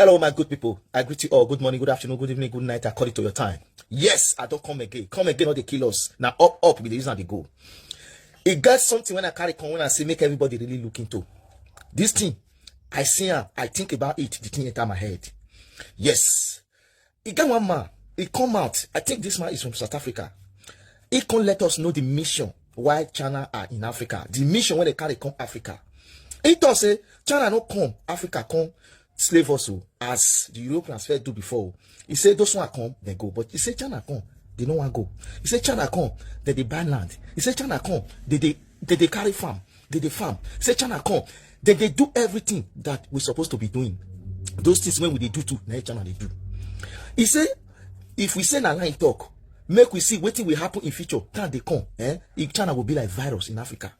Hello, my good people. I greet you all. Good morning, good afternoon, good evening, good night, according to your time. Yes, I don't come again. Come again, or they kill us. Now, up with the reason they go. It got something when I carry come when I say make everybody really look into. This thing, I see I think about it, the thing enter my head. Yes. It got one man. It come out. I think this man is from South Africa. He can let us know the mission why China are in Africa. The mission when they carry come Africa. He thought say China no come, Africa come. Slave also, as the Europeans fair do before. He said those one come, they go. But he said China come, they don't want to go. He said China come, they buy land. He said China come, they carry farm, they farm. He said China come, they do everything that we're supposed to be doing. Those things when we do too, now China they do. He said, if we send a line talk, make we see what will happen in future. Can they come? If China will be like virus in Africa.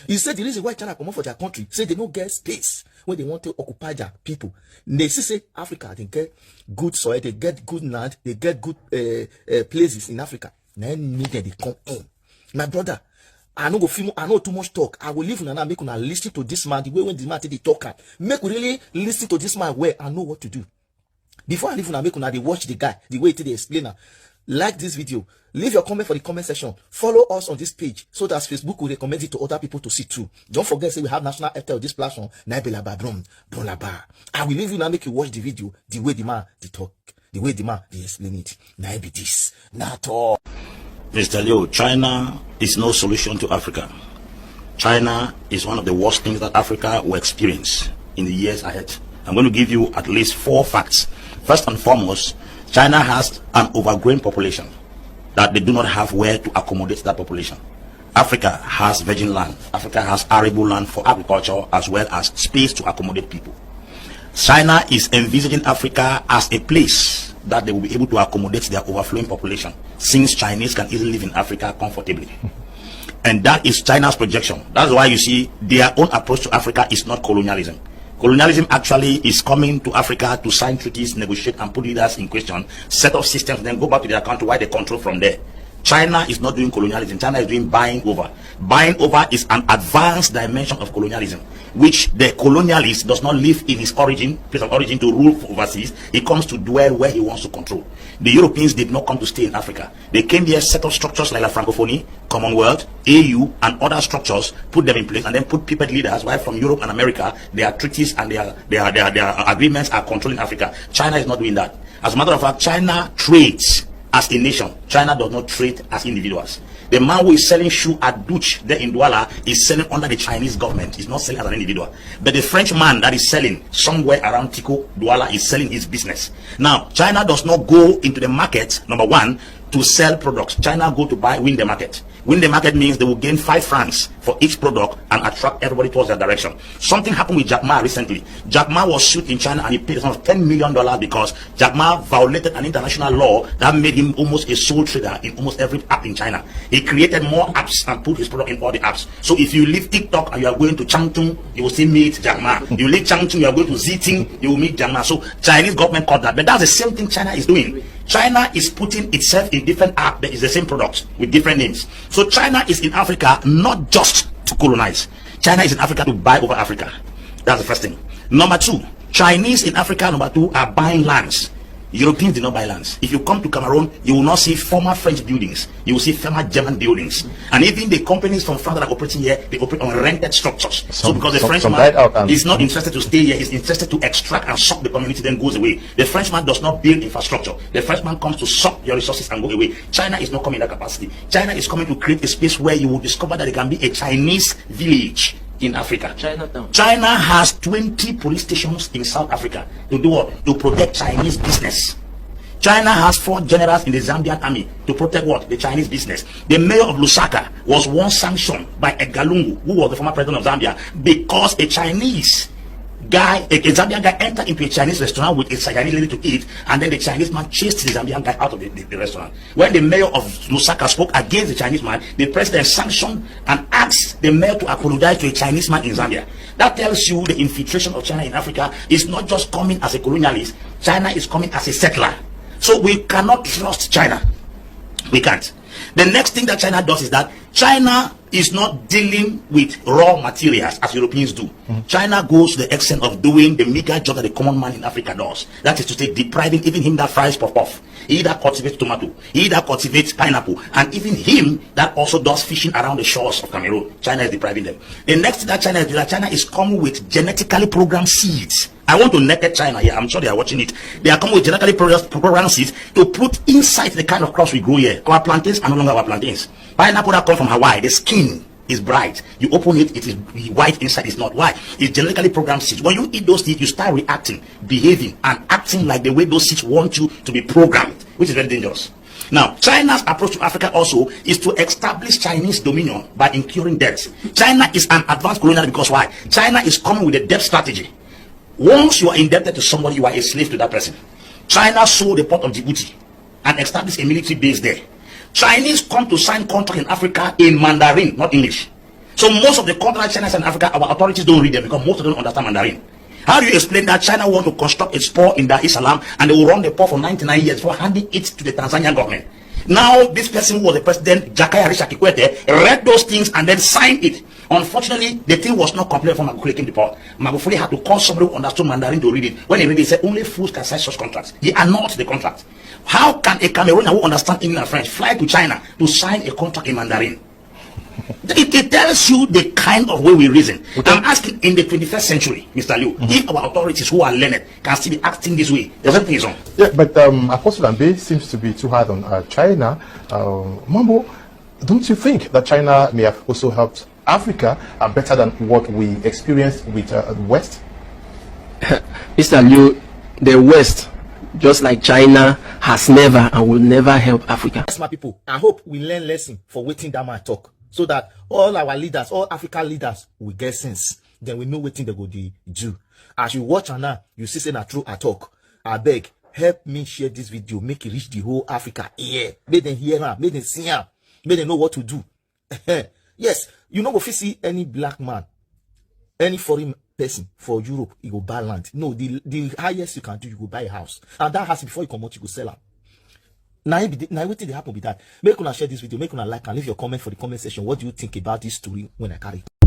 He said the reason why China come out for their country, say they don't get space when they want to occupy their people. They say Africa, they get good soil, they get good land, they get good places in Africa. Then needed they come in. My brother, I know too much talk. I will leave now make una listen to this man the way when the man they talk. Make we really listen to this man where I know what to do. Before I leave now make una they watch the guy the way they explain. Like this video, leave your comment for the comment section. Follow us on this page so that Facebook will recommend it to other people to see too. Don't forget, say we have national FTL this platform. I will leave you now make you watch the video the way the man they talk, the way the man they explain it. Now be this, not all. Mr. Leo, China is no solution to Africa. China is one of the worst things that Africa will experience in the years ahead. I'm going to give you at least 4 facts. First and foremost, China has an overgrown population that they do not have where to accommodate that population. Africa has virgin land. Africa has arable land for agriculture as well as space to accommodate people. China is envisaging Africa as a place that they will be able to accommodate their overflowing population, since Chinese can easily live in Africa comfortably. And that is China's projection. That's why you see their own approach to Africa is not colonialism. Colonialism actually is coming to Africa to sign treaties, negotiate, and put leaders in question, set up systems, then go back to their country where they control from there. China is not doing colonialism. China is doing buying over. Buying over is an advanced dimension of colonialism, which the colonialist does not live in his place of origin to rule overseas. He comes to dwell where he wants to control. The Europeans did not come to stay in Africa. They came here, set up structures like La Francophonie, Commonwealth, AU, and other structures, put them in place, and then put puppet leaders, while from Europe and America, their treaties and their agreements are controlling Africa. China is not doing that. As a matter of fact, China trades as a nation. China does not trade as individuals. The man who is selling shoe at Dutch there in Douala is selling under the Chinese government. He's not selling as an individual. But the French man that is selling somewhere around Tico, Douala, is selling his business. Now, China does not go into the market, number one, to sell products. China go to win the market. Win the market means they will gain 5 francs for each product and attract everybody towards their direction. Something happened with Jack Ma recently. Jack Ma was sued in China and he paid $10 million because Jack Ma violated an international law that made him almost a sole trader in almost every app in China. He created more apps and put his product in all the apps. So if you leave TikTok and you are going to Changchun, you will still meet Jack Ma. You leave Changchun, you are going to Ziting, you will meet Jack Ma. So Chinese government caught that. But that's the same thing China is doing. China is putting itself in different apps that is the same product with different names. So China is in Africa not just to colonize. China is in Africa to buy over Africa. That's the first thing. Number 2, Chinese in Africa, number 2, are buying lands. Europeans did not buy lands. If you come to Cameroon, you will not see former French buildings. You will see former German buildings. And even the companies from France that are operating here, they operate on rented structures. So because the Frenchman is not interested to stay here, he's interested to extract and suck the community, then goes away. The Frenchman does not build infrastructure. The Frenchman comes to suck your resources and go away. China is not coming in that capacity. China is coming to create a space where you will discover that there can be a Chinese village in Africa. China has 20 police stations in South Africa to do what? To protect Chinese business. China has 4 generals in the Zambian army to protect what? The Chinese business. The mayor of Lusaka was once sanctioned by Edgar Lungu, who was the former president of Zambia, because a Chinese guy, a Zambian guy, entered into a Chinese restaurant with a Chinese lady to eat, and then the Chinese man chased the Zambian guy out of the restaurant. When the mayor of Lusaka spoke against the Chinese man, the president sanctioned and asked the mayor to apologize to a Chinese man in Zambia. That tells you the infiltration of China in Africa is not just coming as a colonialist. China is coming as a settler. So we cannot trust China. We can't. The next thing that China does is that China is not dealing with raw materials as Europeans do. China goes to the extent of doing the meager job that the common man in Africa does. That is to say, depriving even him that fries puff. He that cultivates tomato, he that cultivates pineapple, and even him that also does fishing around the shores of Cameroon. China is depriving them. The next thing that China is doing, that China is coming with genetically programmed seeds. I want to naked China here. I'm sure they are watching it. They are coming with genetically programmed seeds to put inside the kind of crops we grow here. Our plantains are no longer our plantains. Pineapple that come from Hawaii, the skin is bright. You open it, it is white inside. It's not. Why? It's genetically programmed seeds. When you eat those seeds, you start reacting, behaving, and acting like the way those seeds want you to be programmed, which is very dangerous. Now, China's approach to Africa also is to establish Chinese dominion by incurring debts. China is an advanced colonial because why? China is coming with a debt strategy. Once you are indebted to somebody, you are a slave to that person. China sold the port of Djibouti and established a military base there. Chinese come to sign contract in Africa in Mandarin, not English. So most of the contracts China signs in Africa, our authorities don't read them because most of them don't understand Mandarin. How do you explain that China want to construct a port in Dar es Salaam and they will run the port for 99 years before handing it to the Tanzanian government? Now, this person who was the president, Jakaya Risha Kikwete, read those things and then signed it. Unfortunately, the thing was not completed for Magufuli came to port. Magufuli had to call somebody who understood Mandarin to read it. When he read it, he said only fools can sign such contracts. They are not the contract. How can a Cameroonian who understands English and French fly to China to sign a contract in Mandarin? It tells you the kind of way we reason. Okay. I'm asking, in the 21st century, Mr. Liu, if our authorities who are learned can still be acting this way, there's something is wrong. Yeah, but Apostle Ambe seems to be too hard on China. Mambo, don't you think that China may have also helped Africa better than what we experienced with the West? Mr. Liu, the West, just like China, has never and will never help Africa. Yes, my people, I hope we learn lesson for waiting that man talk, so that all our leaders, all African leaders, will get sense. Then we know what thing they go do. As you watch and now, you see say na true I talk. I beg, help me share this video, make it reach the whole Africa ear. Make them hear her, make them see her, make them know what to do. Yes, you know, if you see any black man, any foreign person for Europe, you go buy land. No, the highest you can do, you go buy a house. And that house, before you come out, you go sell it. Now what did happen with that? Make una share this video, make una like and leave your comment for the comment section. What do you think about this story when I carry it?